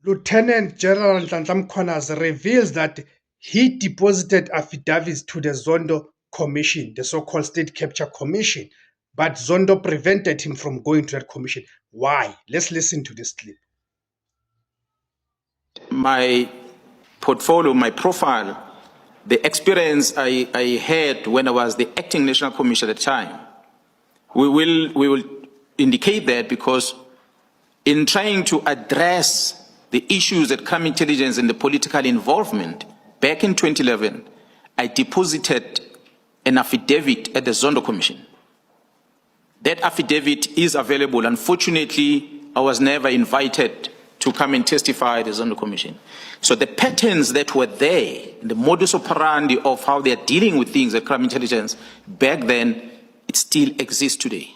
Lieutenant General Nhlanhla Mkhwanazi reveals that he deposited affidavits to the Zondo Commission, the so-called State Capture Commission, but Zondo prevented him from going to that commission. Why? Let's listen to this clip. My portfolio, my profile, the experience I had when I was the acting national commissioner at the time, we will indicate that because in trying to address the issues that crime intelligence and the political involvement, back in 2011, I deposited an affidavit at the Zondo Commission. That affidavit is available. Unfortunately, I was never invited to come and testify at the Zondo Commission. So the patterns that were there, the modus operandi of how they are dealing with things at crime intelligence back then, it still exists today.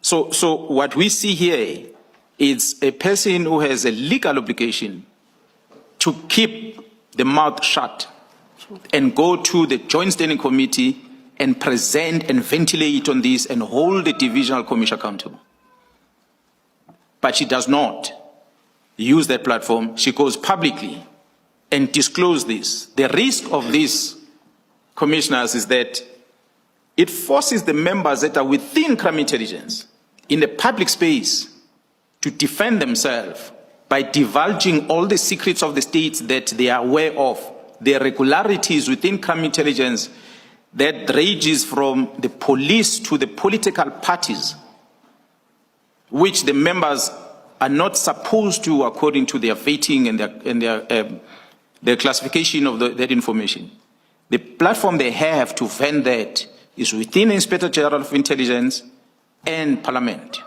So what we see here is a person who has a legal obligation to keep the mouth shut and go to the Joint Standing Committee and present and ventilate on this and hold the Divisional Commission accountable. But she does not use that platform. She goes publicly and discloses this. The risk of this, commissioners, is that it forces the members that are within crime intelligence in the public space to defend themselves by divulging all the secrets of the states that they are aware of, the irregularities within crime intelligence that ranges from the police to the political parties, which the members are not supposed to, according to their vetting and their classification of that information. The platform they have to vent that is within the Inspector General of Intelligence and Parliament,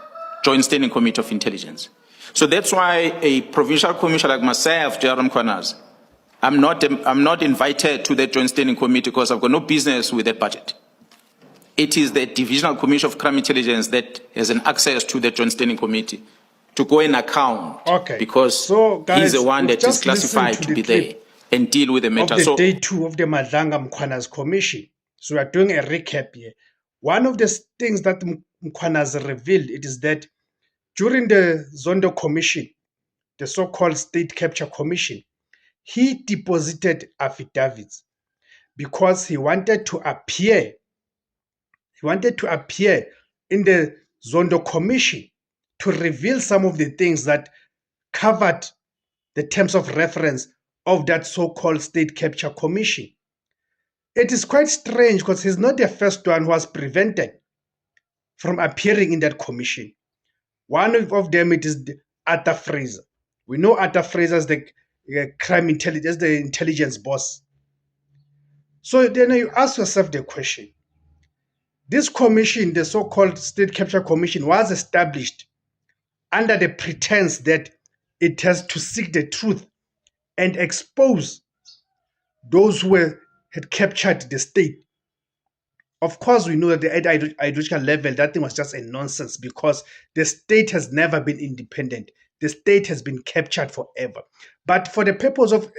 Joint Standing Committee of Intelligence. So that's why a provincial commissioner like myself, General Mkhwanazi, I'm not invited to that Joint Standing Committee because I've got no business with that budget. It is the Divisional Commission of Crime Intelligence that has an access to the Joint Standing Committee to go and account, because so, guys, he's the one that is classified to be there and deal with the matter. Of the day 2 of the Madlanga Mkhwanazi Commission. So we are doing a recap here. One of the things that Mkhwanazi revealed, it is that during the Zondo Commission, the so-called State Capture Commission, he deposited affidavits because he wanted to appear. He wanted to appear in the Zondo Commission to reveal some of the things that covered the terms of reference of that so-called State Capture Commission. It is quite strange because he's not the first one who was prevented from appearing in that commission. One of them, it is Arthur Fraser. We know Arthur Fraser as the crime intelligence, the intelligence boss. So then you ask yourself the question. This commission, the so-called State Capture Commission, was established under the pretense that it has to seek the truth and expose those who had captured the state. Of course, we know that at the ideological level, that thing was just a nonsense because the state has never been independent. The state has been captured forever. But for the purpose of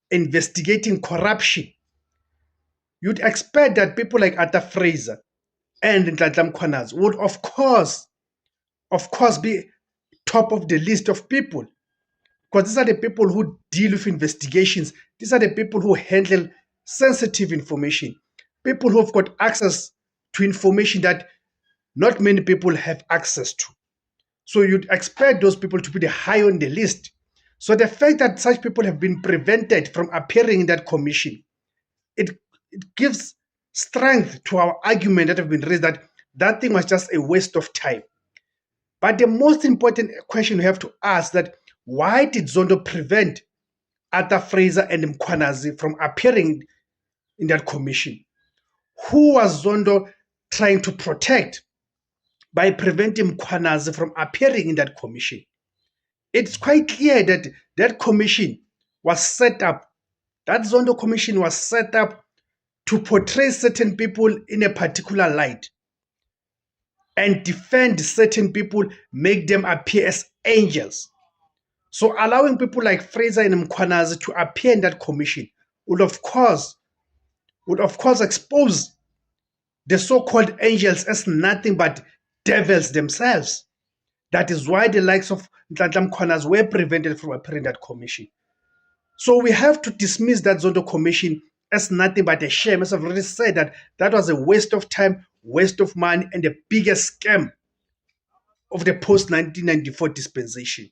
investigating corruption, you'd expect that people like Arthur Fraser and Nhlanhla Mkhwanazi would, of course, be top of the list of people. Because these are the people who deal with investigations. These are the people who handle sensitive information. People who have got access to information that not many people have access to. So you'd expect those people to be high on the list. So the fact that such people have been prevented from appearing in that commission, it gives strength to our argument that have been raised that that thing was just a waste of time. But the most important question we have to ask that why did Zondo prevent Arthur Fraser and Mkhwanazi from appearing in that commission? Who was Zondo trying to protect by preventing Mkhwanazi from appearing in that commission? It's quite clear that that commission was set up, that Zondo commission was set up to portray certain people in a particular light and defend certain people, make them appear as angels. So allowing people like Fraser and Mkhwanazi to appear in that commission would of course expose the so-called angels as nothing but devils themselves. That is why the likes of Nhlanhla Mkhwanazi were prevented from appearing at commission. So we have to dismiss that Zondo Commission as nothing but a shame. As I've already said, that was a waste of time, waste of money, and the biggest scam of the post-1994 dispensation.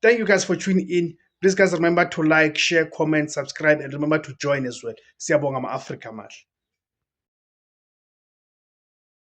Thank you guys for tuning in. Please guys remember to like, share, comment, subscribe, and remember to join as well. Siyabonga ma-Afrika mahle.